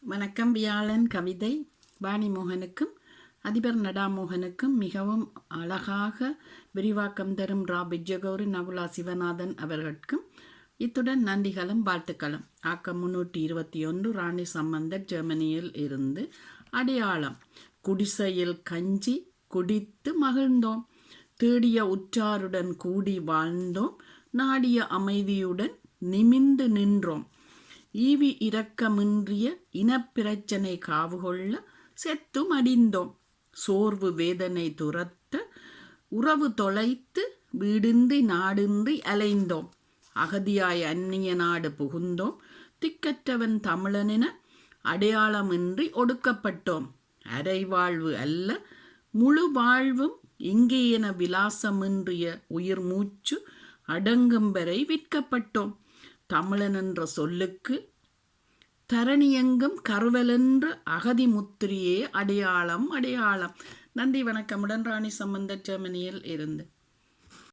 வணக்கம். வியாழன் கவிதை வாணிமோகனுக்கும் அதிபர் நடாமோகனுக்கும் மிகவும் அழகாக விரிவாக்கம் தரும் ரா விஜயகௌரி நகுலா சிவநாதன் அவர்களுக்கும் இத்துடன் நன்றிகளும் வாழ்த்துக்களும். ஆக்கம் 321 ராணி சம்பந்தர் ஜெர்மனியில் இருந்து. அடையாளம்: குடிசையில் கஞ்சி குடித்து மகிழ்ந்தோம், தேடிய உற்றாருடன் கூடி வாழ்ந்தோம், நாடிய அமைதியுடன் நிமிந்து நின்றோம், ஈவி இரக்கமின்றிய இனப்பிரச்சனை காவுகொள்ள செத்து மடிந்தோம், சோர்வு வேதனை துரத்த உறவு தொலைத்து வீடின்றி நாடின்றி அலைந்தோம், அகதியாய் அந்நிய நாடு புகுந்தோம், திக்கற்றவன் தமிழனென அடையாளமின்றி ஒடுக்கப்பட்டோம், அரைவாழ்வு அல்ல முழு வாழ்வும் இங்கே என விலாசமின்றிய உயிர் மூச்சு அடங்கும் வரை விற்கப்பட்டோம், தமிழன் என்ற சொல்லுக்கு தரணியெங்கும் கருவலென்ற அகதி முத்திரையே அடையாளம் அடையாளம். நன்றி, வணக்கமுடன். ராணி சம்பந்தர் ஜெர்மனியில் இருந்து.